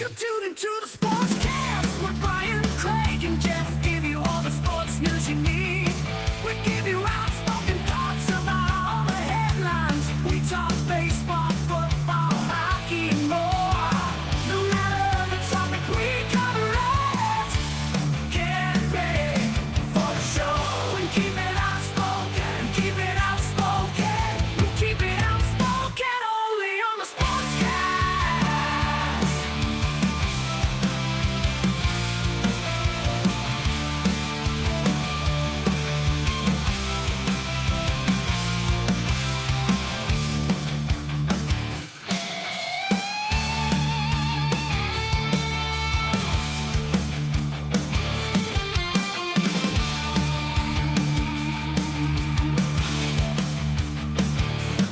You tune into the Sportscast with Brian, Craig, and Jeff. Give you all the sports news you need. We give you outspoken thoughts about all the headlines. We talk baseball, football, hockey, and more. No matter the topic, we cover it. Get ready for the show and keep it outspoken. Keep it outspoken. We keep it outspoken only on the Sportscast.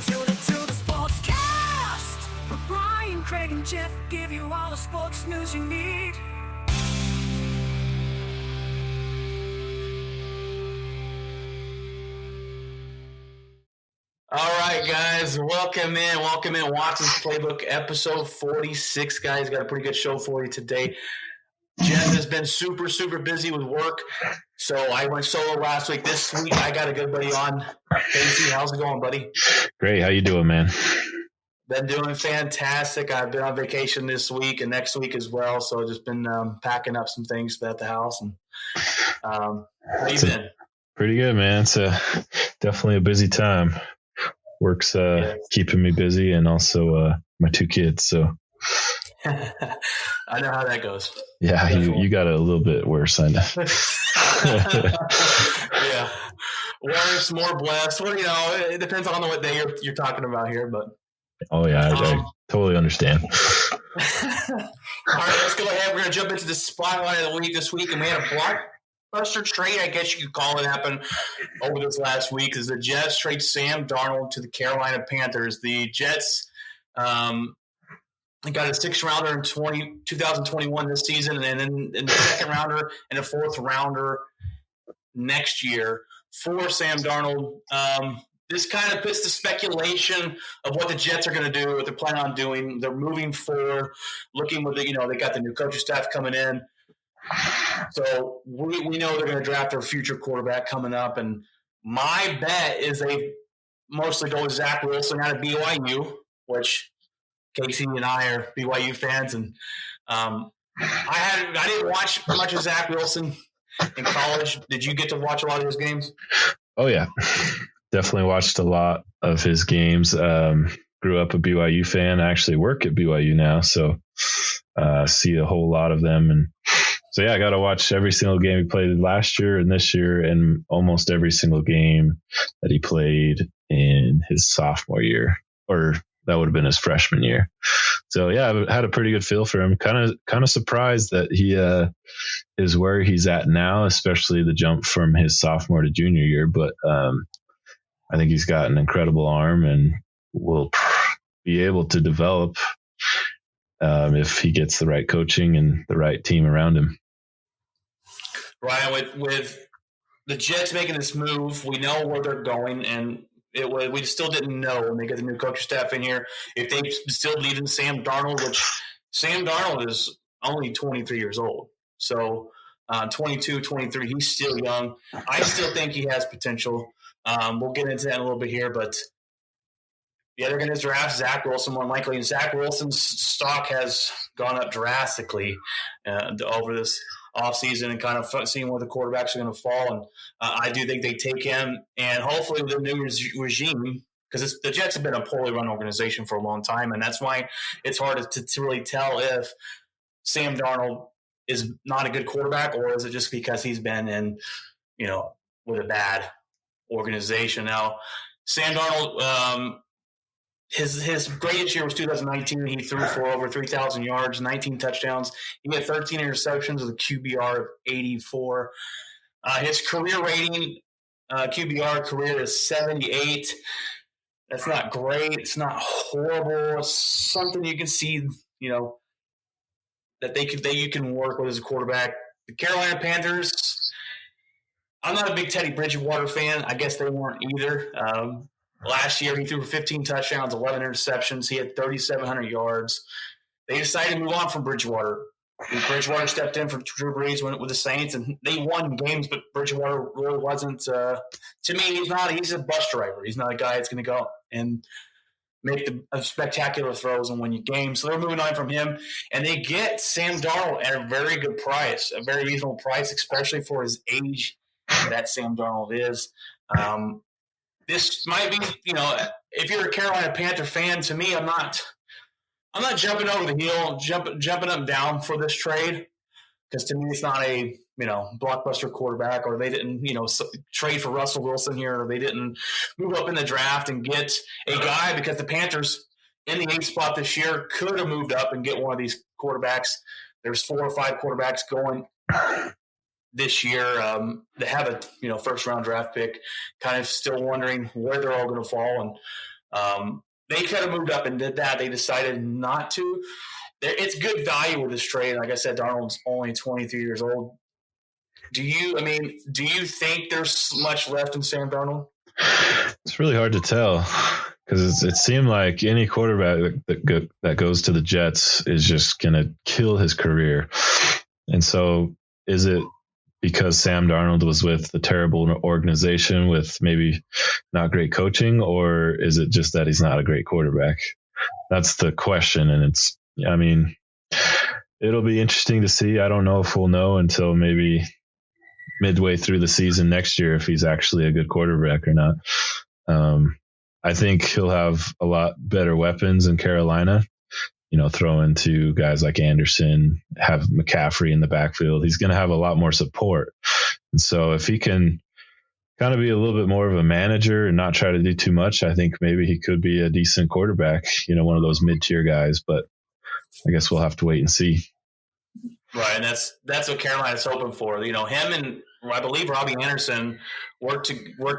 Tune into the Sportscast with Brian, Craig, and Jeff. Give you all the sports news you need. All right, guys, welcome in. Watson's Playbook, episode 46, guys. Got a pretty good show for you today. Jeff has been super busy with work, so I went solo last week. This week, I got a good buddy on. Casey, how's it going, buddy? Great. How you doing, man? Been doing fantastic. I've been on vacation this week and next week as well, so just been packing up some things at the house. And how you been? Pretty good, man. It's definitely a busy time. Work's keeping me busy, and also my two kids. So I know how that goes. yeah, you got it a little bit worse, I know. Yeah, worse, more blessed. Well, it depends on what day you're talking about here, but. Oh yeah, I totally understand. All right, let's go ahead. We're going to jump into the spotlight of the week this week, and we had a blockbuster trade, I guess you could call it, happen over this last week. As the Jets trade Sam Darnold to the Carolina Panthers. The Jets got a sixth rounder in 2021 this season, and then in the second rounder and a fourth rounder next year for Sam Darnold. This kind of puts the speculation of what the Jets are going to do, what they're planning on doing. They're moving forward, looking with they got the new coaching staff coming in. So we know they're going to draft their future quarterback coming up. And my bet is they mostly go with Zach Wilson out of BYU, which Casey and I are BYU fans. And I didn't watch much of Zach Wilson in college. Did you get to watch a lot of his games? Oh yeah. Definitely watched a lot of his games. Grew up a BYU fan. I actually work at BYU now, so see a whole lot of them. And so, yeah, I got to watch every single game he played last year and this year, and almost every single game that he played in his sophomore year, or that would have been his freshman year. So, yeah, I had a pretty good feel for him. Kind of surprised that he is where he's at now, especially the jump from his sophomore to junior year. But I think he's got an incredible arm and will be able to develop if he gets the right coaching and the right team around him. Ryan, with the Jets making this move, we know where they're going, and we still didn't know when they get the new coaching staff in here if they still believe in Sam Darnold, which Sam Darnold is only 23 years old. So 22, 23, he's still young. I still think he has potential. We'll get into that in a little bit here, but yeah, they're going to draft Zach Wilson more likely, and Zach Wilson's stock has gone up drastically over this offseason and kind of seeing where the quarterbacks are going to fall. And I do think they take him, and hopefully with the new regime, because the Jets have been a poorly run organization for a long time, and that's why it's hard to really tell if Sam Darnold is not a good quarterback, or is it just because he's been in, with a bad organization. Now, Sam Darnold, his greatest year was 2019. He threw for over 3,000 yards, 19 touchdowns. He had 13 interceptions with a QBR of 84. His career rating, QBR career is 78. That's not great. It's not horrible. It's something you can see, that you can work with as a quarterback. The Carolina Panthers, I'm not a big Teddy Bridgewater fan. I guess they weren't either. Last year, he threw for 15 touchdowns, 11 interceptions. He had 3,700 yards. they decided to move on from Bridgewater. Bridgewater stepped in for Drew Brees with the Saints, and they won games, but Bridgewater really wasn't. To me, he's a bus driver. He's not a guy that's going to go and make the spectacular throws and win you games. So they're moving on from him, and they get Sam Darnold at a very good price, a very reasonable price, especially for his age that Sam Darnold is. This might be, if you're a Carolina Panther fan, to me, I'm not jumping over the hill, jumping up and down for this trade, because to me it's not a blockbuster quarterback, or they didn't trade for Russell Wilson here, or they didn't move up in the draft and get a guy, because the Panthers in the 8th spot this year could have moved up and get one of these quarterbacks. There's 4 or 5 quarterbacks going this year. They have a first round draft pick, kind of still wondering where they're all going to fall, and they could have moved up and did that. They decided not to. It's good value with this trade. Like I said, Darnold's only 23 years old. Do you think there's much left in Sam Darnold? It's really hard to tell, because it seemed like any quarterback that goes to the Jets is just going to kill his career. And so is it because Sam Darnold was with a terrible organization with maybe not great coaching, or is it just that he's not a great quarterback? That's the question. And it'll be interesting to see. I don't know if we'll know until maybe midway through the season next year if he's actually a good quarterback or not. I think he'll have a lot better weapons in Carolina. Throw into guys like Anderson, have McCaffrey in the backfield. He's going to have a lot more support. And so if he can kind of be a little bit more of a manager and not try to do too much, I think maybe he could be a decent quarterback, one of those mid-tier guys. But I guess we'll have to wait and see. Right, and that's what Carolina's hoping for. Him and I believe Robbie Anderson work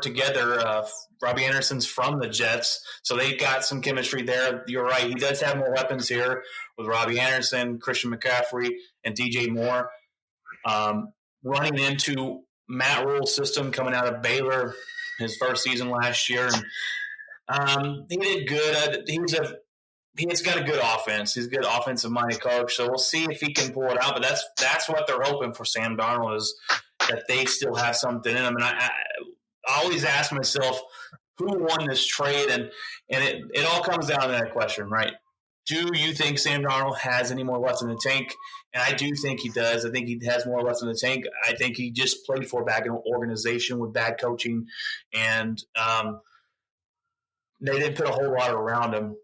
together. Robbie Anderson's from the Jets, so they got some chemistry there. You're right; he does have more weapons here with Robbie Anderson, Christian McCaffrey, and DJ Moore. Running into Matt Rule's system coming out of Baylor, his first season last year, and he did good. He's got a good offense. He's a good offensive-minded coach, so we'll see if he can pull it out. But that's what they're hoping for Sam Darnold, is that they still have something in them. And I always ask myself, who won this trade? And it all comes down to that question, right? Do you think Sam Darnold has any more left in the tank? And I do think he does. I think he has more left in the tank. I think he just played for a bad organization with bad coaching, and they didn't put a whole lot around him.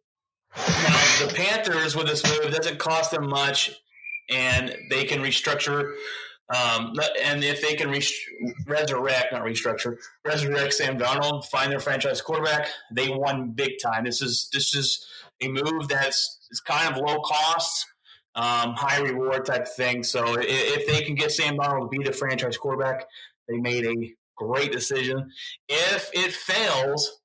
Now, the Panthers, with this move, it doesn't cost them much, and they can restructure. And if they can resurrect Sam Darnold, find their franchise quarterback, they won big time. This is a move it's kind of low cost, high reward type thing. So if they can get Sam Darnold to be the franchise quarterback, they made a great decision. If it fails,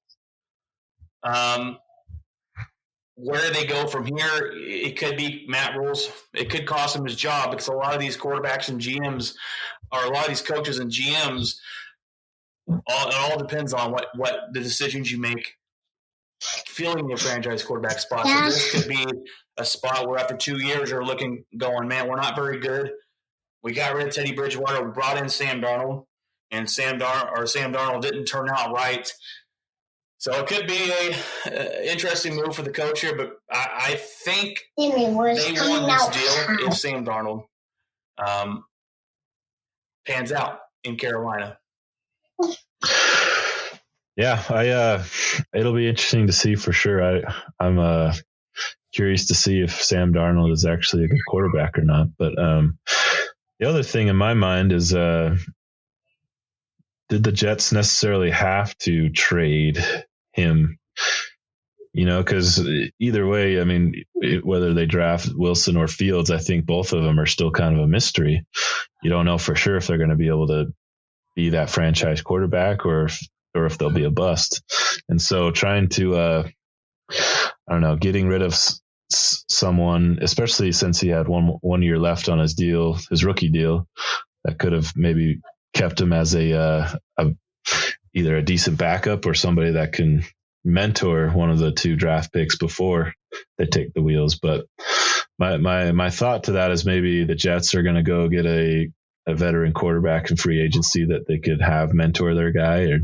where do they go from here? It could be Matt Rule's. It could cost him his job, because a lot of these quarterbacks and GMs, or a lot of these coaches and GMs, it all depends on what the decisions you make filling your franchise quarterback spot. So this could be a spot where after 2 years you're going, man, we're not very good. We got rid of Teddy Bridgewater. We brought in Sam Darnold, and Sam Darnold didn't turn out right. So it could be a interesting move for the coach here, but I think they won this deal if Sam Darnold pans out in Carolina. Yeah, it'll be interesting to see for sure. I'm curious to see if Sam Darnold is actually a good quarterback or not. But the other thing in my mind is, did the Jets necessarily have to trade him? Because either way, whether they draft Wilson or Fields, I think both of them are still kind of a mystery. You don't know for sure if they're going to be able to be that franchise quarterback or if they'll be a bust. And so trying to, getting rid of someone, especially since he had one year left on his rookie deal, that could have maybe kept him as either a decent backup or somebody that can mentor one of the 2 draft picks before they take the wheels. But my thought to that is maybe the Jets are going to go get a veteran quarterback in free agency that they could have mentor their guy. Or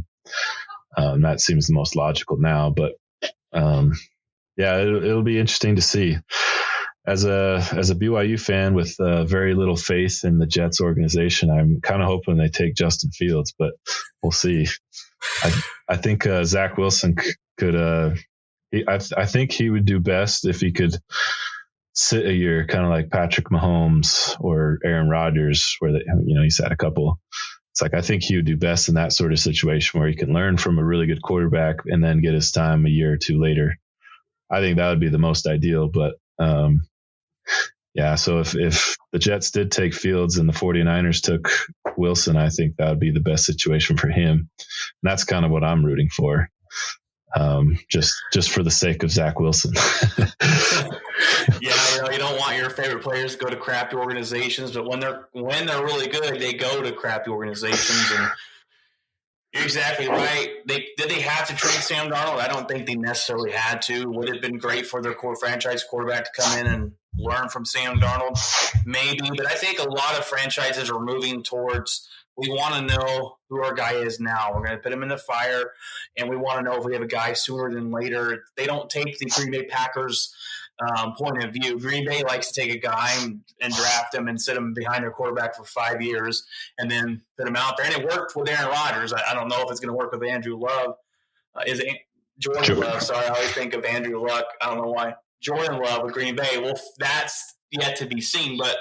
that seems the most logical now. But it'll be interesting to see. As a BYU fan with very little faith in the Jets organization, I'm kind of hoping they take Justin Fields, but we'll see. I think Zach Wilson could. I think he would do best if he could sit a year, kind of like Patrick Mahomes or Aaron Rodgers, where he's had a couple. It's like I think he would do best in that sort of situation where he can learn from a really good quarterback and then get his time a year or 2 later. I think that would be the most ideal, but. So if the Jets did take Fields and the 49ers took Wilson, I think that would be the best situation for him. And that's kind of what I'm rooting for. Just for the sake of Zach Wilson. You don't want your favorite players to go to crappy organizations, but when they're really good, they go to crappy organizations. And you're exactly right. Did they have to trade Sam Darnold? I don't think they necessarily had to. Would it have been great for their core franchise quarterback to come in and learn from Sam Darnold? Maybe. But I think a lot of franchises are moving towards we want to know who our guy is now. We're going to put him in the fire, and we want to know if we have a guy sooner than later. They don't take the Green Bay Packers point of view. Green Bay likes to take a guy and draft him and sit him behind their quarterback for 5 years and then put him out there. And it worked with Aaron Rodgers. I don't know if it's going to work with Andrew Love. Jordan Love? Sorry, I always think of Andrew Luck. I don't know why. Jordan Love with Green Bay. Well, that's yet to be seen. But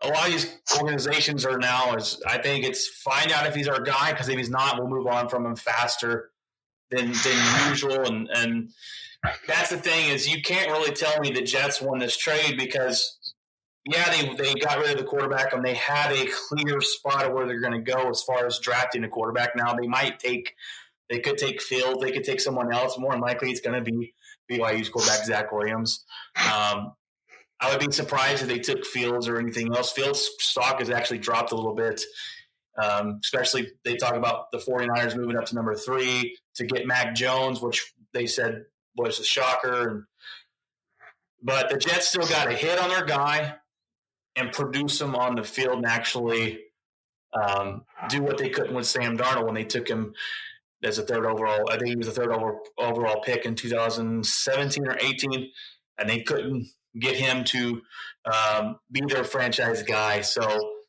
a lot of these organizations are now I think it's find out if he's our guy, because if he's not, we'll move on from him faster than usual. And that's the thing is you can't really tell me the Jets won this trade because, they got rid of the quarterback and they had a clear spot of where they're going to go as far as drafting a quarterback. Now they could take Fields, they could take someone else. More than likely, it's going to be BYU's quarterback Zach Williams. I would be surprised if they took Fields or anything else. Fields' stock has actually dropped a little bit. Especially they talk about the 49ers moving up to number 3 to get Mac Jones, which they said was a shocker. But the Jets still got to hit on their guy and produce him on the field and actually do what they couldn't with Sam Darnold when they took him as a 3rd overall. I think he was a 3rd overall pick in 2017 or 18, and they couldn't get him to be their franchise guy. So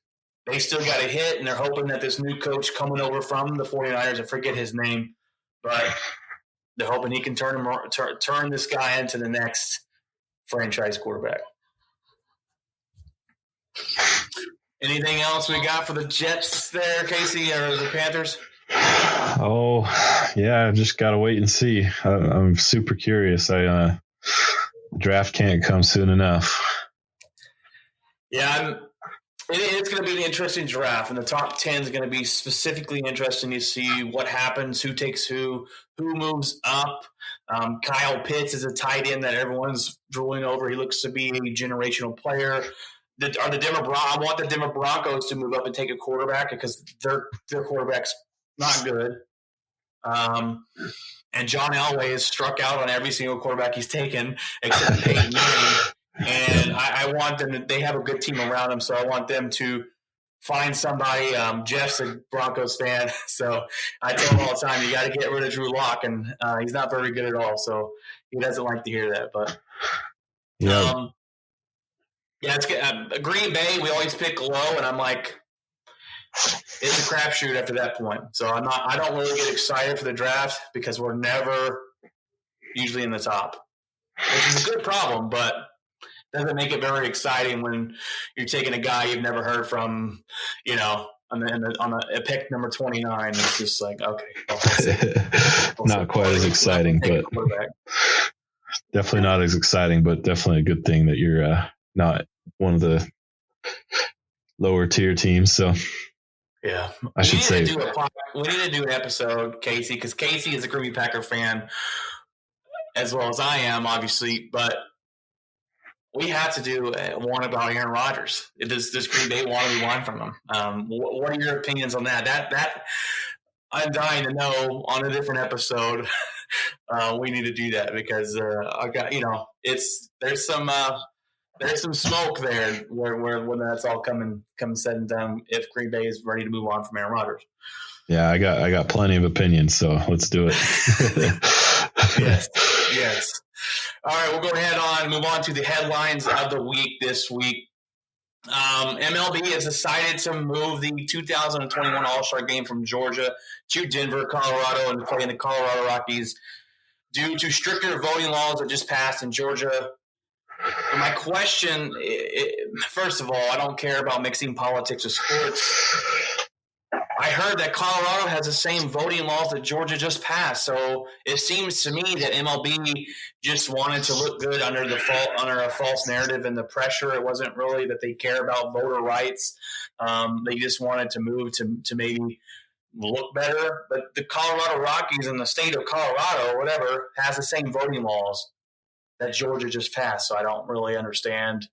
they still got a hit, and they're hoping that this new coach coming over from the 49ers, I forget his name, but they're hoping he can turn this guy into the next franchise quarterback. Anything else we got for the Jets there, Casey, or the Panthers? Oh, yeah, I just got to wait and see. I'm super curious. Draft can't come soon enough. Yeah, it's going to be an interesting draft, and the top 10 is going to be specifically interesting to see what happens, who takes who moves up. Kyle Pitts is a tight end that everyone's drooling over. He looks to be a generational player. I want the Denver Broncos to move up and take a quarterback because their quarterback's not good. And John Elway has struck out on every single quarterback he's taken except Peyton Manning. And I want them they have a good team around them, so I want them to find somebody. Jeff's a Broncos fan, so I tell him all the time, you got to get rid of Drew Lock, and he's not very good at all, so he doesn't like to hear that. But it's good. Green Bay, we always pick low, and I'm like, it's a crapshoot after that point. So I don't really get excited for the draft because we're never usually in the top, which is a good problem, but doesn't make it very exciting when you're taking a guy you've never heard from, on a pick number 29. It's just like, okay. Not quite as exciting, but definitely not as exciting, but definitely a good thing that you're not one of the lower tier teams. So yeah, I should say we need to do an episode, Casey, because Casey is a Green Bay Packer fan as well as I am, obviously, but we have to do one about Aaron Rodgers. Does Green Bay want to move on from him? What are your opinions on that? That I'm dying to know on a different episode we need to do that because I got there's some smoke there where when that's all come said and done. If Green Bay is ready to move on from Aaron Rodgers. Yeah, I got plenty of opinions, so let's do it. Yes. All right, we'll go ahead and move on to the headlines of the week this week. MLB has decided to move the 2021 All-Star Game from Georgia to Denver, Colorado, and play in the Colorado Rockies due to stricter voting laws that just passed in Georgia. My question, first of all, I don't care about mixing politics with sports. I heard that Colorado has the same voting laws that Georgia just passed, so it seems to me that MLB just wanted to look good under a false narrative and the pressure. It wasn't really that they care about voter rights. They just wanted to move to maybe look better. But the Colorado Rockies and the state of Colorado, or whatever, has the same voting laws that Georgia just passed. So I don't really understand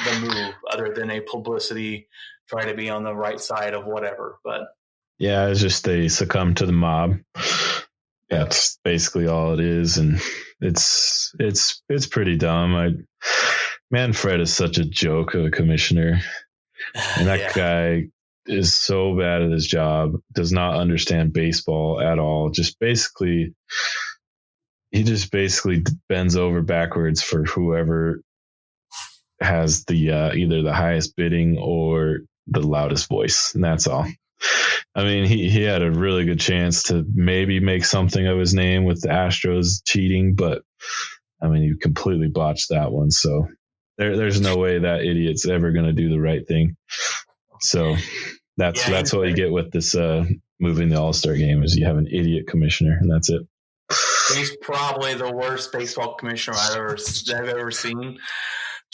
the move other than a publicity try to be on the right side of whatever. But yeah, it's just they succumb to the mob. That's basically all it is, and it's pretty dumb. Manfred is such a joke of a commissioner, and that guy is so bad at his job, does not understand baseball at all. He just basically bends over backwards for whoever has the either the highest bidding or the loudest voice, and that's all. I mean, he had a really good chance to maybe make something of his name with the Astros cheating, but I mean, he completely botched that one. So there's no way that idiot's ever going to do the right thing. So that's what you get with this moving the All-Star Game is you have an idiot commissioner, and that's it. He's probably the worst baseball commissioner I've ever seen.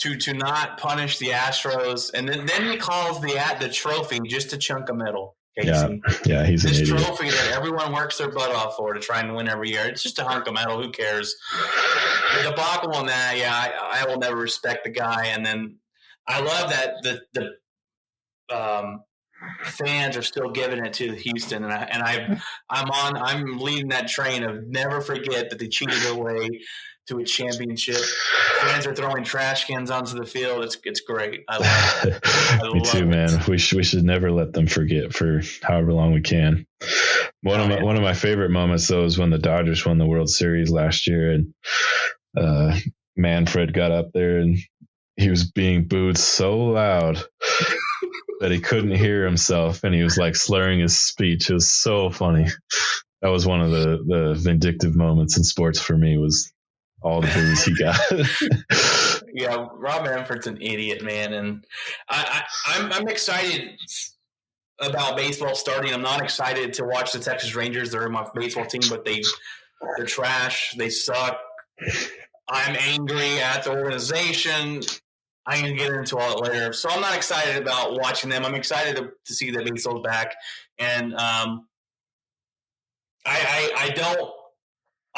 To not punish the Astros, and then he calls the trophy just a chunk of metal. Casey. Yeah, he's an idiot. This trophy that everyone works their butt off for to try and win every year. It's just a hunk of metal. Who cares? The debacle on that, I will never respect the guy. And then I love that the fans are still giving it to Houston, I'm leading that train of never forget that they cheated their way to a championship. Fans are throwing trash cans onto the field. It's great. I love it. Me too, man. We should never let them forget for however long we can. One of my favorite moments though is when the Dodgers won the World Series last year, and Manfred got up there and he was being booed so loud that he couldn't hear himself, and he was like slurring his speech. It was so funny. That was one of the vindictive moments in sports for me, was all the boos he got. Yeah, Rob Manfred's an idiot, man, and I'm excited about baseball starting. I'm not excited to watch the Texas Rangers. They're my baseball team, but they're trash. They suck. I'm angry at the organization. I'm going to get into all that later. So I'm not excited about watching them. I'm excited to see that baseball's back, and I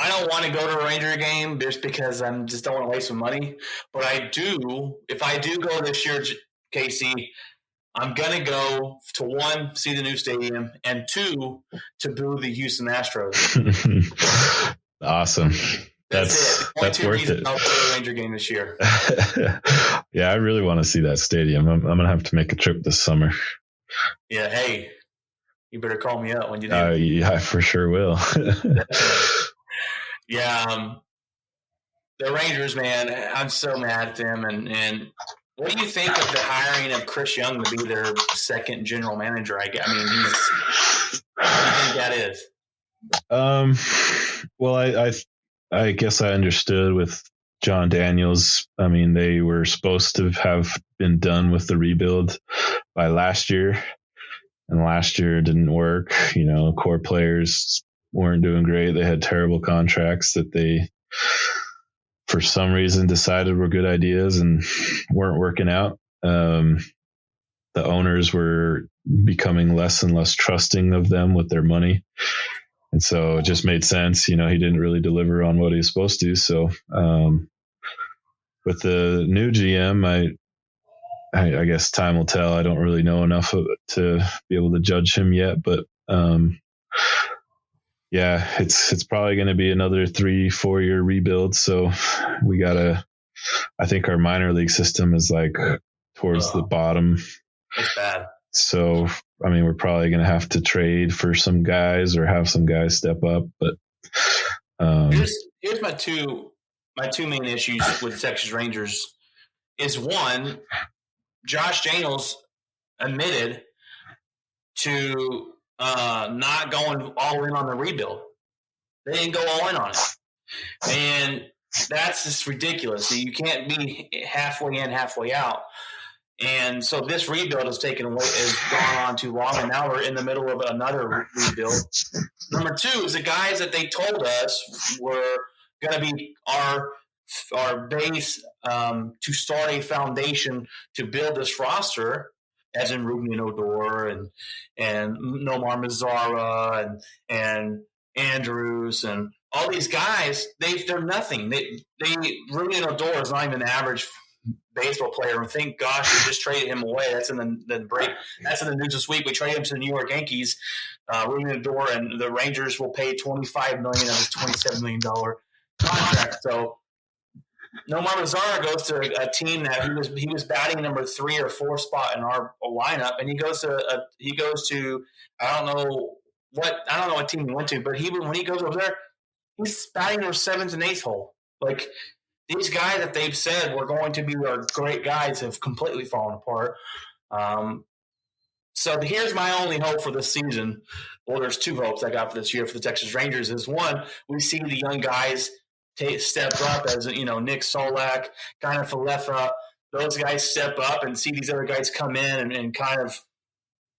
don't want to go to a Ranger game just because I just don't want to waste my money. But if I do go this year, Casey, I'm going to go to, 1, see the new stadium, and 2, to boo the Houston Astros. Awesome. That's worth it. I'll go to a Ranger game this year. Yeah, I really want to see that stadium. I'm going to have to make a trip this summer. Yeah, hey, you better call me up when you do. Yeah, I for sure will. Yeah, the Rangers, man, I'm so mad at them. And what do you think of the hiring of Chris Young to be their second general manager? What do you think that is? Well, I guess I understood with John Daniels. I mean, they were supposed to have been done with the rebuild by last year, and last year didn't work. Core players weren't doing great. They had terrible contracts that they, for some reason, decided were good ideas and weren't working out. The owners were becoming less and less trusting of them with their money. And so it just made sense. He didn't really deliver on what he was supposed to. So with the new GM, I guess time will tell. I don't really know enough to be able to judge him yet, but yeah, it's probably going to be another 3-4 year rebuild. So we gotta. I think our minor league system is like towards the bottom. It's bad. So I mean, we're probably going to have to trade for some guys or have some guys step up. But here's my two main issues with the Texas Rangers. Is one, Josh Daniels admitted to not going all in on the rebuild. They didn't go all in on it. And that's just ridiculous. You can't be halfway in, halfway out. And so this rebuild has gone on too long, and now we're in the middle of another rebuild. Number two is the guys that they told us were going to be our base to start a foundation to build this roster, as in Ruben Odor and Nomar Mazara and Andrews and all these guys. They're nothing. Ruben Odor is not even an average baseball player. And thank gosh we just traded him away. That's in the break. That's in the news this week. We traded him to the New York Yankees. Ruben Odor, and the Rangers will pay $25 million of his $27 million contract. So Nomar Mazara goes to a team that he was batting number 3 or 4 spot in our lineup, and he goes to I don't know what team he went to, but when he goes over there, he's batting their 7th and 8th hole. Like, these guys that they've said were going to be our great guys have completely fallen apart. So here's my only hope for this season. Well, there's 2 hopes I got for this year for the Texas Rangers. Is one, we see the young guys step up, as Nick Solak, kind of Falefa. Those guys step up and see these other guys come in and kind of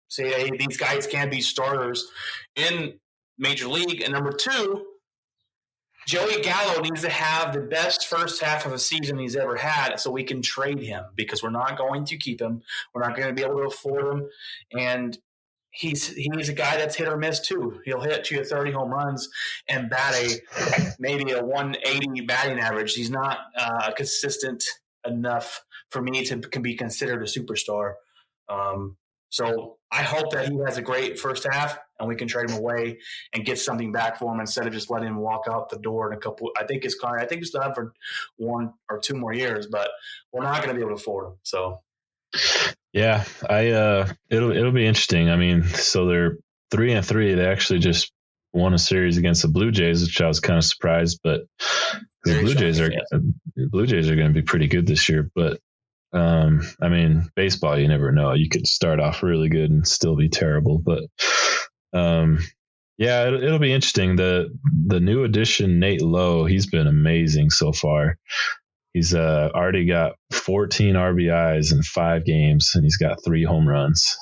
say, hey, these guys can be starters in Major League. And number 2, Joey Gallo needs to have the best first half of a season he's ever had so we can trade him, because we're not going to keep him. We're not going to be able to afford him. And he's a guy that's hit or miss too. He'll hit 2 to 30 home runs and bat maybe a 180 batting average. He's not consistent enough for me to be considered a superstar. So I hope that he has a great first half and we can trade him away and get something back for him instead of just letting him walk out the door in a couple. I think he's still have for 1 or 2 more years, but we're not going to be able to afford him. So. Yeah, it'll be interesting. I mean, so they're 3-3. They actually just won a series against the Blue Jays, which I was kind of surprised. But the Blue Jays are going to be pretty good this year. But I mean, baseball, you never know. You could start off really good and still be terrible. But yeah, it'll be interesting. The new addition, Nate Lowe, he's been amazing so far. He's already got 14 RBIs in 5 games, and he's got 3 home runs.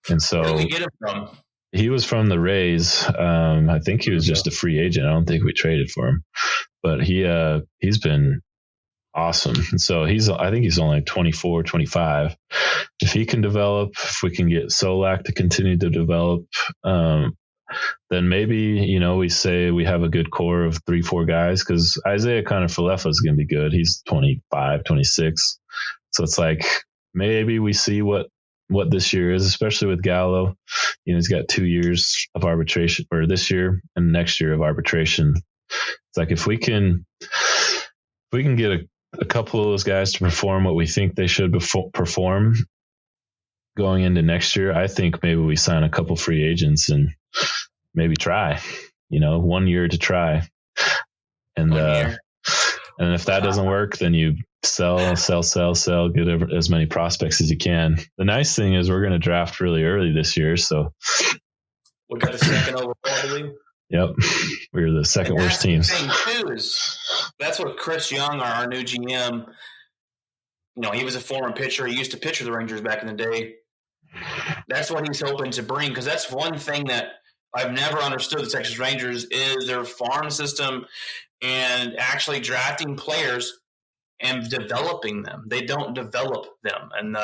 And so, where did we get him from? He was from the Rays. I think he was just a free agent. I don't think we traded for him, but he's been awesome. And so I think he's only 24, 25. If he can develop, if we can get Solak to continue to develop, then maybe, we say we have a good core of 3-4 guys, because Isaiah Falefa is going to be good. He's 25, 26. So it's like, maybe we see what this year is, especially with Gallo. He's got 2 years of arbitration, or this year and next year of arbitration. It's like, if we can get a couple of those guys to perform what we think they should perform going into next year, I think maybe we sign a couple free agents and maybe try, 1 year to try. And if that doesn't work, then you sell, get as many prospects as you can. The nice thing is we're going to draft really early this year. So we got the second overall, I believe. Yep. We're the second worst teams. The thing too is that's what Chris Young, our new GM, he was a former pitcher. He used to pitch for the Rangers back in the day. That's what he's hoping to bring, because that's one thing that I've never understood the Texas Rangers is their farm system and actually drafting players and developing them. They don't develop them. And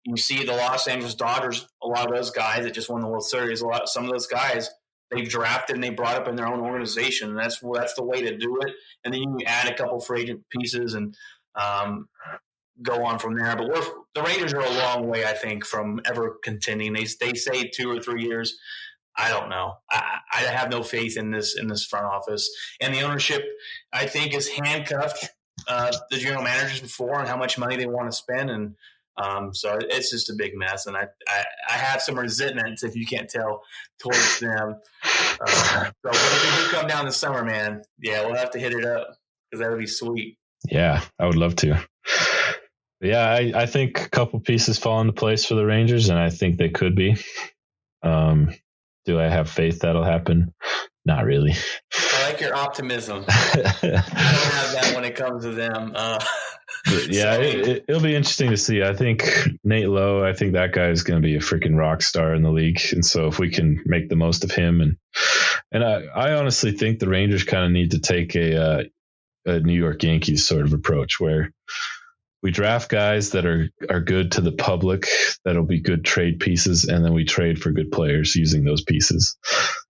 you see the Los Angeles Dodgers, a lot of those guys that just won the World Series, some of those guys they've drafted and they brought up in their own organization. And that's the way to do it. And then you add a couple free agent pieces and go on from there. But the Rangers are a long way, I think, from ever contending. They say 2 or 3 years. I don't know. I have no faith in this front office, and the ownership, I think, is handcuffed the general managers before on how much money they want to spend, and so it's just a big mess. And I have some resentment, if you can't tell, towards them. So if you do come down this summer, man, yeah, we'll have to hit it up because that would be sweet. Yeah, I would love to. Yeah, I think a couple pieces fall into place for the Rangers, and I think they could be. Do I have faith that'll happen? Not really. I like your optimism. I don't have that when it comes to them. Yeah, it'll be interesting to see. I think Nate Lowe, I think that guy is going to be a freaking rock star in the league. And so if we can make the most of him, and I honestly think the Rangers kind of need to take a New York Yankees sort of approach where we draft guys that are good to the public, that'll be good trade pieces, and then we trade for good players using those pieces.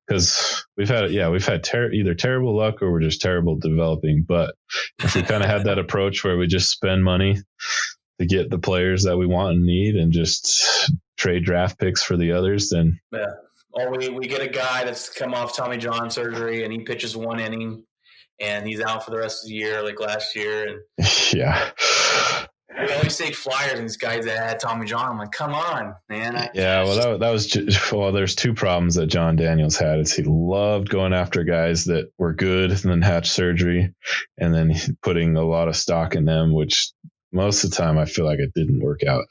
Because we've had either terrible luck or we're just terrible developing. But if we kind of had that approach where we just spend money to get the players that we want and need and just trade draft picks for the others, then or we get a guy that's come off Tommy John surgery and he pitches one inning and he's out for the rest of the year, like last year. And yeah. We always take flyers and these guys that had Tommy John. I'm like, come on, man. That was just, there's two problems that John Daniels had. Is he loved going after guys that were good and then had surgery and then putting a lot of stock in them, which most of the time I feel like it didn't work out.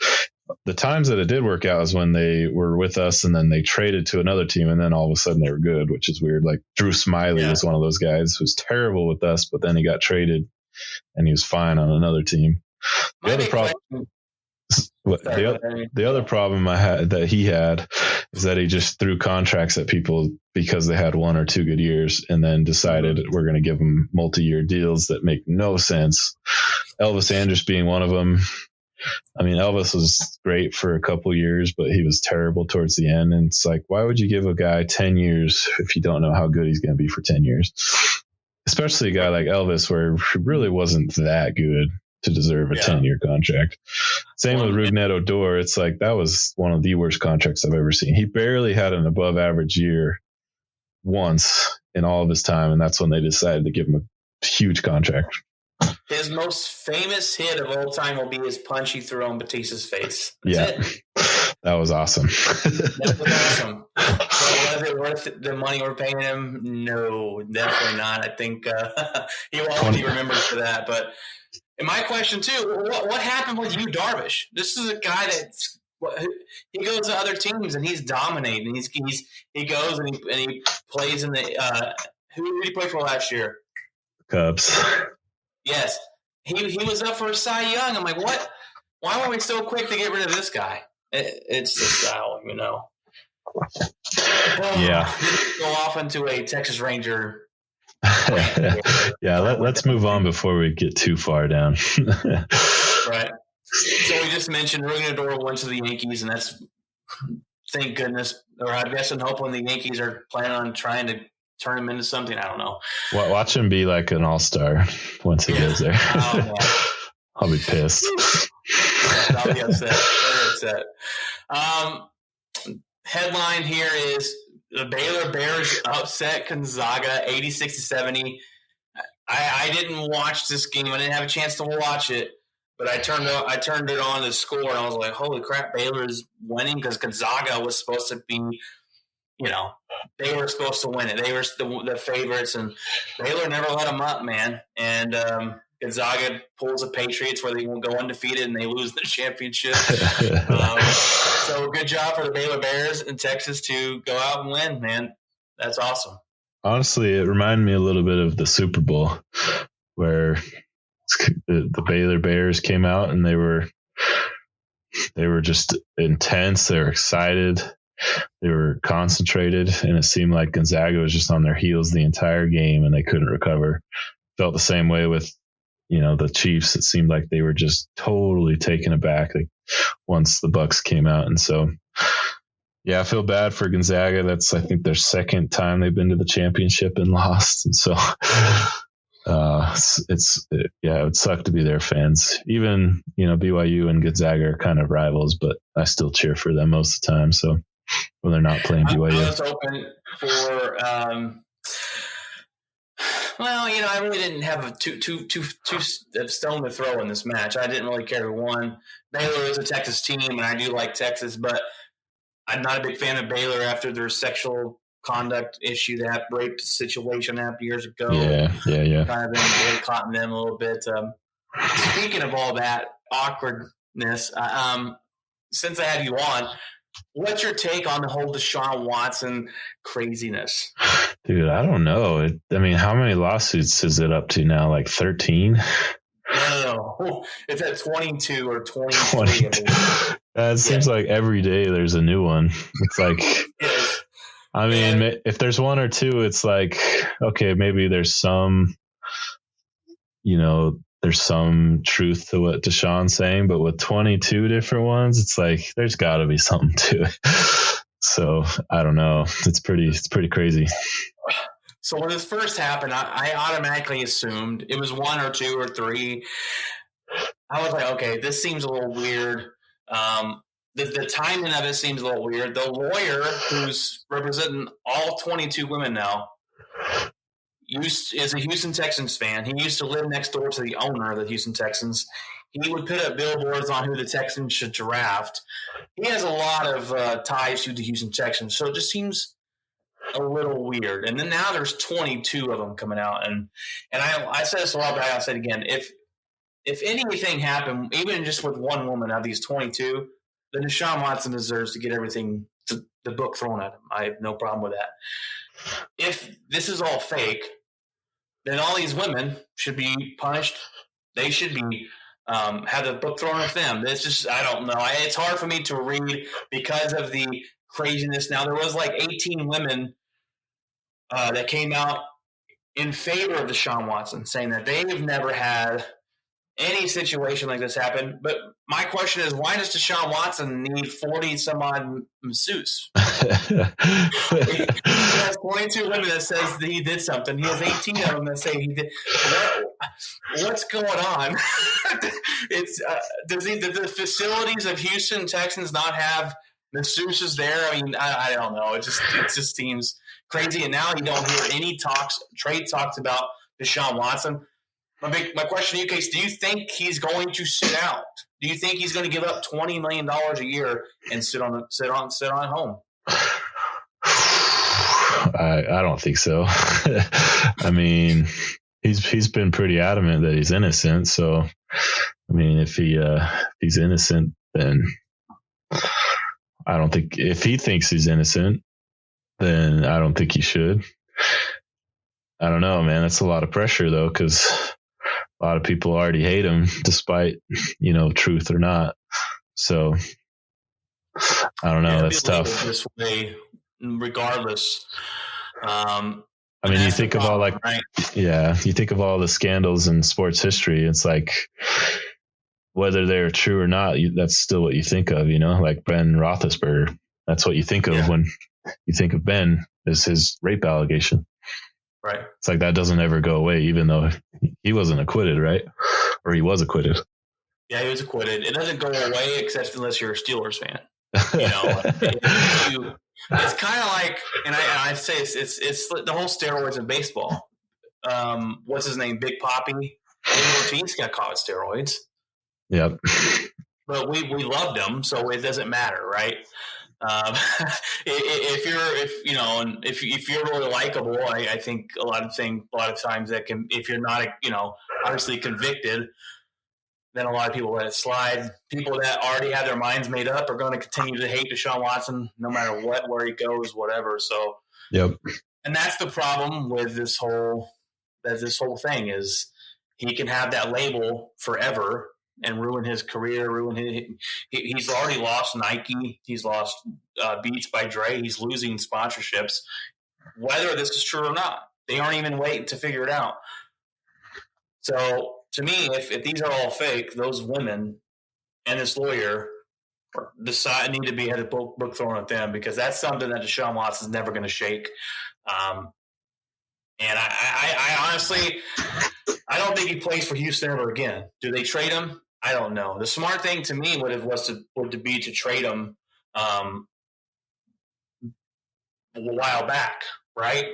The times that it did work out is when they were with us and then they traded to another team and then all of a sudden they were good, which is weird. Like Drew Smiley was one of those guys who was terrible with us, but then he got traded and he was fine on another team. The other problem that he had is that he just threw contracts at people because they had 1 or 2 good years and then decided we're going to give them multi-year deals that make no sense. Elvis Andrus being one of them. I mean, Elvis was great for a couple years, but he was terrible towards the end. And it's like, why would you give a guy 10 years if you don't know how good he's going to be for 10 years? Especially a guy like Elvis, where he really wasn't that good to deserve a 10-year contract. Same with Rougned Odor. It's like that was one of the worst contracts I've ever seen. He barely had an above average year once in all of his time, and that's when they decided to give him a huge contract. His most famous hit of all time will be his punch he threw on Batista's face. That's it. That was awesome. That was awesome. So was it worth the money we're paying him? No, definitely not. I think he will always be remembered for that. But and my question too, what happened with you, Darvish? This is a guy that's he goes to other teams and he's dominating. He goes and he plays in the who did he play for last year? Cubs. Yes, he was up for a Cy Young. I'm like, what? Why were we so quick to get rid of this guy? It's the style, you know. Yeah. Go off into a Texas Ranger. Yeah, let's move on before we get too far down. Right. So we just mentioned Rougned Odor went to the Yankees, and that's thank goodness. Or I guess I'm hoping the Yankees are planning on trying to turn him into something. I don't know. Watch him be like an all-star once he goes there. I'll be pissed. I'll be upset. Very upset. Headline here is the Baylor Bears upset Gonzaga 86-70. I didn't watch this game. I didn't have a chance to watch it, but I turned it on the score and I was like, "Holy crap! Baylor is winning," because Gonzaga was supposed to be, you know, they were supposed to win it. They were the favorites, and Baylor never let them up, man. And Gonzaga pulls the Patriots where they will go undefeated and they lose the championship. So good job for the Baylor Bears in Texas to go out and win, man. That's awesome. Honestly, it reminded me a little bit of the Super Bowl where the Baylor Bears came out and they were just intense. They were excited. They were concentrated, and it seemed like Gonzaga was just on their heels the entire game and they couldn't recover. Felt the same way with, you know, the Chiefs. It seemed like they were just totally taken aback once the Bucks came out. And so, yeah, I feel bad for Gonzaga. That's, I think, their second time they've been to the championship and lost. And so it would suck to be their fans. Even, you know, BYU and Gonzaga are kind of rivals, but I still cheer for them most of the time. So when they're not playing BYU. I was open for. Well, I really didn't have two stone to throw in this match. I didn't really care who won. Baylor is a Texas team, and I do like Texas, but I'm not a big fan of Baylor after their sexual conduct issue, that rape situation happened years ago. Yeah. Kind of been boycotting them a little bit. Speaking of all that awkwardness, since I have you on, what's your take on the whole Deshaun Watson craziness? Dude, I don't know. How many lawsuits is it up to now? Like 13? No. It's at 22 or 23. It seems like every day there's a new one. It's like, if there's one or two, it's like, okay, maybe there's some, there's some truth to what Deshaun's saying, but with 22 different ones, it's like, there's gotta be something to it. So I don't know. It's pretty crazy. So when this first happened, I automatically assumed it was one or two or three. I was like, okay, this seems a little weird. The timing of it seems a little weird. The lawyer who's representing all 22 women now is a Houston Texans fan. He used to live next door to the owner of the Houston Texans. He would put up billboards on who the Texans should draft. He has a lot of ties to the Houston Texans, so it just seems a little weird. And then now there's 22 of them coming out, and I said this a while back. I'll say it again. If anything happened, even just with one woman out of these 22, then Deshaun Watson deserves to get everything, the book thrown at him. I have no problem with that. If this is all fake, then all these women should be punished. They should be have the book thrown at them. It's just, I don't know. It's hard for me to read because of the craziness. Now, there was like 18 women that came out in favor of Deshaun Watson, saying that they have never had any situation like this happen. But my question is, why does Deshaun Watson need 40 some odd masseuse? He has 22 women that says that he did something. He has 18 of them that say he did. What's going on? It's does the facilities of Houston Texans not have masseuses there? I don't know. It just seems crazy. And now you don't hear any trade talks about Deshaun Watson. My question to you, Case, do you think he's going to sit out? Do you think he's going to give up $20 million a year and sit on home? I don't think so. He's been pretty adamant that he's innocent. So, if he's innocent, then I don't think, if he thinks he's innocent, then I don't think he should. I don't know, man. That's a lot of pressure though, because a lot of people already hate him, despite truth or not. So I don't know. That's tough. This way, regardless. You think of all you think of all the scandals in sports history. It's like, whether they're true or not, that's still what you think of. Like Ben Roethlisberger. That's what you think of when you think of Ben, is his rape allegation. Right. It's like that doesn't ever go away, even though he wasn't acquitted, right? Or he was acquitted. Yeah, he was acquitted. It doesn't go away except unless you're a Steelers fan. It's kind of like, and I say it's the whole steroids in baseball. What's his name? Big Poppy. Ortiz got caught with steroids. Yep. But we loved him, so it doesn't matter, right? If you're really likable, I think a lot of times that can, if you're not obviously convicted, then a lot of people let it slide. People that already have their minds made up are going to continue to hate Deshaun Watson no matter where he goes, whatever. So yep. And that's the problem with this whole thing, is he can have that label forever and ruin his career, he's already lost Nike. He's lost Beats by Dre. He's losing sponsorships. Whether this is true or not, they aren't even waiting to figure it out. So to me, if these are all fake, those women and this lawyer need to be had a book thrown at them, because that's something that Deshaun Watson's never going to shake. And I honestly, I don't think he plays for Houston ever again. Do they trade him? I don't know. The smart thing to me would be to trade him while back, right?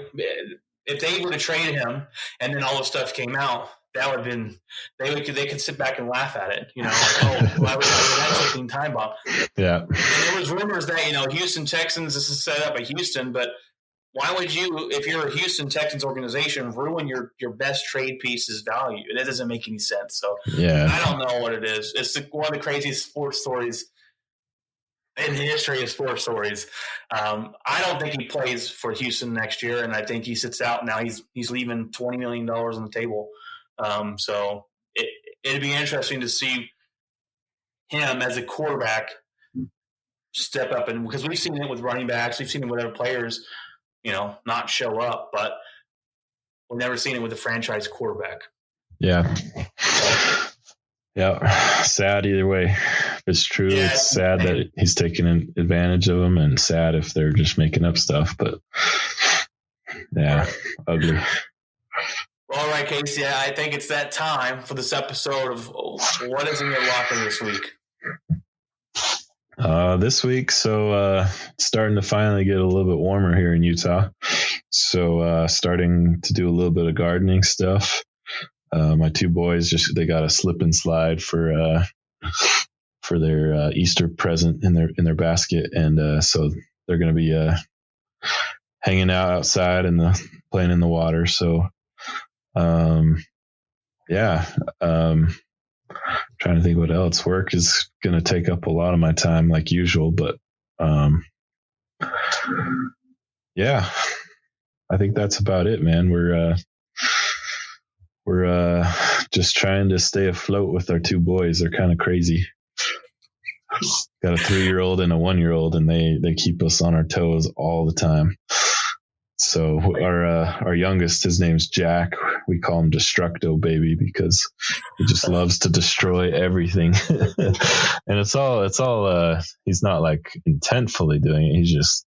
If they would have traded him and then all this stuff came out, that would have been they could sit back and laugh at it, like, oh, why would that ticking time bomb? Yeah. And there was rumors that Houston Texans, this is set up at Houston, but why would you, if you're a Houston Texans organization, ruin your best trade piece's value? That doesn't make any sense. So yeah, I don't know what it is. It's one of the craziest sports stories in the history of sports stories. I don't think he plays for Houston next year, and I think he sits out now. He's leaving $20 million on the table. So it'd be interesting to see him as a quarterback step up, and because we've seen it with running backs, we've seen it with other players, not show up, but we've never seen it with a franchise quarterback. Yeah. Yeah. Sad either way. If it's true, it's sad that he's taking advantage of them, and sad if they're just making up stuff. But yeah, ugly. Well, all right, Casey, I think it's that time for this episode of What Is in Your Locker this week. This week, so it's starting to finally get a little bit warmer here in Utah. So starting to do a little bit of gardening stuff. My two boys they got a slip and slide for their Easter present in their basket, and so they're going to be hanging out outside and playing in the water. So trying to think what else. Work is going to take up a lot of my time like usual, but yeah, I think that's about it, man. We're just trying to stay afloat with our two boys. They're kind of crazy. Got a 3-year-old and a 1-year-old, and they keep us on our toes all the time. So our youngest, his name's Jack. We call him Destructo Baby because he just loves to destroy everything. And it's all he's not like intentfully doing it. He's just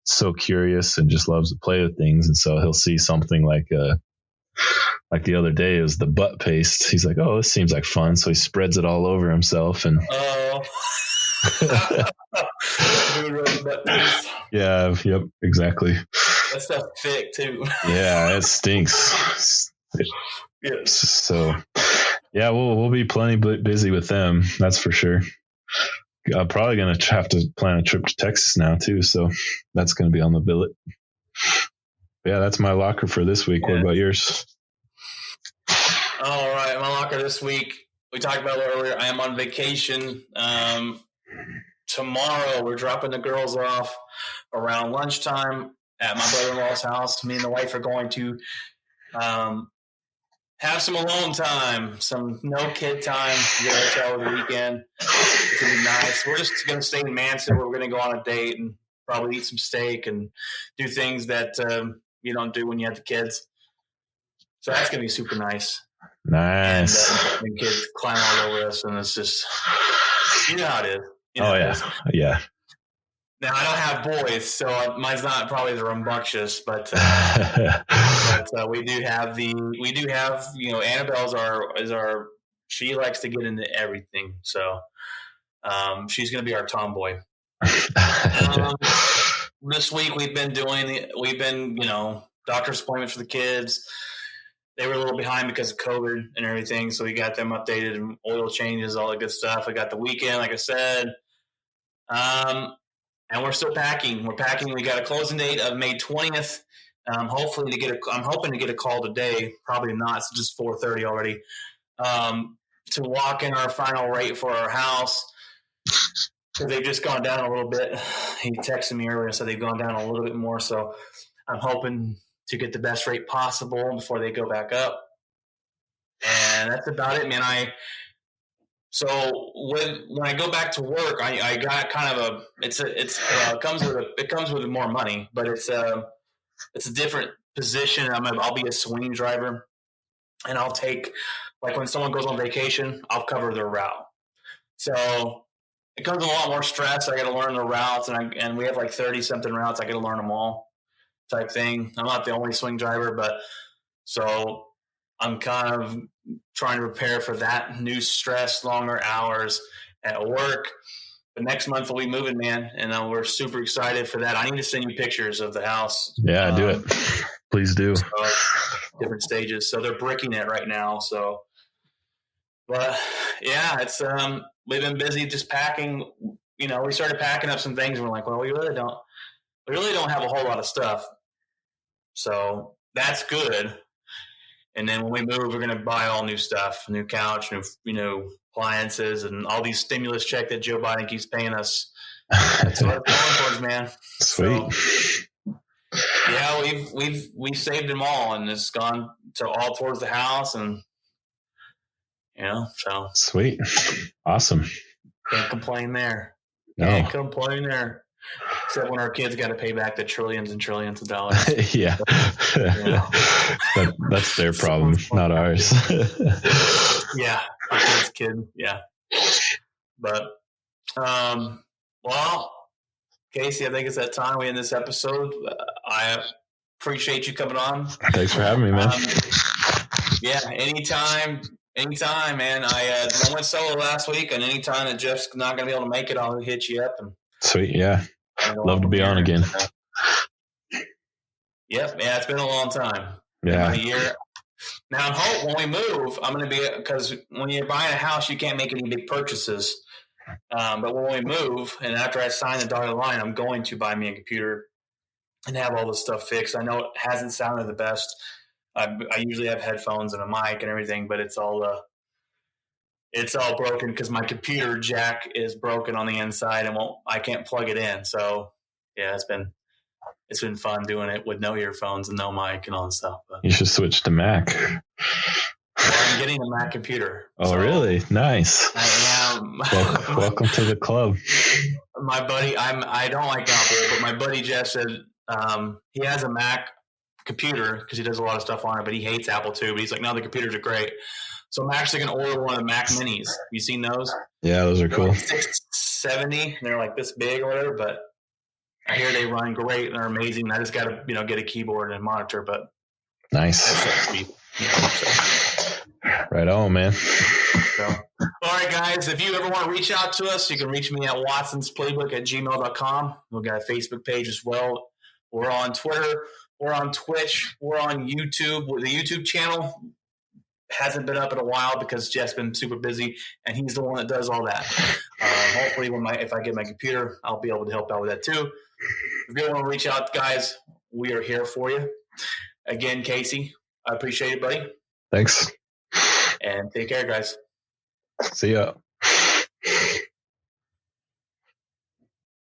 so curious and just loves to play with things. And so he'll see something like the other day, it was the butt paste. He's like, oh, this seems like fun. So he spreads it all over himself. And yeah, yep, exactly. That stuff's thick too. Yeah, it stinks. Yes. So yeah, we'll be plenty busy with them. That's for sure. I'm probably going to have to plan a trip to Texas now too. So that's going to be on the billet. Yeah, that's my locker for this week. What about yours? All right, my locker this week, we talked about it earlier. I am on vacation. Tomorrow, we're dropping the girls off around lunchtime at my brother-in-law's house. Me and the wife are going to have some alone time, some no-kid time, get a hotel over the weekend. It's going to be nice. We're just going to stay in Manson. We're going to go on a date and probably eat some steak and do things that you don't do when you have the kids. So that's going to be super nice. Nice. And the kids climb all over us, and it's just, you know how it is. Yeah. Now I don't have boys, so mine's not probably as rambunctious, but we do have Annabelle's she likes to get into everything, so she's going to be our tomboy. This week we've been doctor's appointments for the kids. They were a little behind because of COVID and everything, so we got them updated and oil changes, all that good stuff. I got the weekend, like I said. And we're still packing. We're packing. We got a closing date of May 20th. I'm hoping to get a call today. Probably not. It's just 4:30 already. To lock in our final rate for our house because they've just gone down a little bit. He texted me earlier and said they've gone down a little bit more. So I'm hoping to get the best rate possible before they go back up. And that's about it, man. So when I go back to work, I got kind of it comes with more money, but it's a different position. I'll be a swing driver, and I'll take, like, when someone goes on vacation, I'll cover their route. So it comes with a lot more stress. I got to learn the routes, and we have like 30 something routes. I got to learn them all, type thing. I'm not the only swing driver, but so I'm kind of trying to prepare for that new stress, longer hours at work. But next month we'll be moving, man, and we're super excited for that. I need to send you pictures of the house. Yeah, do it. Please do. Different stages. So they're bricking it right now. So, but yeah, it's we've been busy just packing. You know, we started packing up some things. And we're like, well, we really don't have a whole lot of stuff. So that's good. And then when we move, we're going to buy all new stuff, new couch, new appliances, and all these stimulus check that Joe Biden keeps paying us. That's what we're going towards, man. Sweet. So, yeah, we've saved them all, and it's gone to all towards the house, and so sweet, awesome. Can't complain there. No. Can't complain there. Except when our kids got to pay back the trillions and trillions of dollars. Yeah. That's their problem, not ours. Yeah. Kids. Yeah. But, well, Casey, I think it's that time we end this episode. I appreciate you coming on. Thanks for having me, man. Yeah. Anytime, man. I went solo last week, and anytime that Jeff's not going to be able to make it, I'll hit you up. Sweet. Yeah. Love to be on again. Yep. Yeah. It's been a long time. Yeah. A year. Now, I hope when we move, I'm going to be, because when you're buying a house, you can't make any big purchases. But when we move, and after I sign the dotted line, I'm going to buy me a computer and have all this stuff fixed. I know it hasn't sounded the best. I usually have headphones and a mic and everything, but it's all broken because my computer jack is broken on the inside and I can't plug it in. So yeah, it's been fun doing it with no earphones and no mic and all that stuff. But you should switch to Mac. Well, I'm getting a Mac computer. Oh, so really? Nice. I am. Welcome to the club. My buddy, I don't like Apple, but my buddy Jeff said he has a Mac computer because he does a lot of stuff on it, but he hates Apple too. But he's like, no, the computers are great. So I'm actually going to order one of the Mac Minis. You seen those? Yeah, those are cool. Like $670. They're like this big or whatever, but I hear they run great and they're amazing. I just got to get a keyboard and a monitor, but nice. Right on, man. So, all right, guys. If you ever want to reach out to us, you can reach me at watsonsplaybook@gmail.com. We've got a Facebook page as well. We're on Twitter. We're on Twitch. We're on YouTube. The YouTube channel hasn't been up in a while because Jeff's been super busy, and he's the one that does all that. Hopefully, if I get my computer, I'll be able to help out with that too. If you want to reach out, guys, we are here for you. Again, Casey, I appreciate it, buddy. Thanks. And take care, guys. See ya.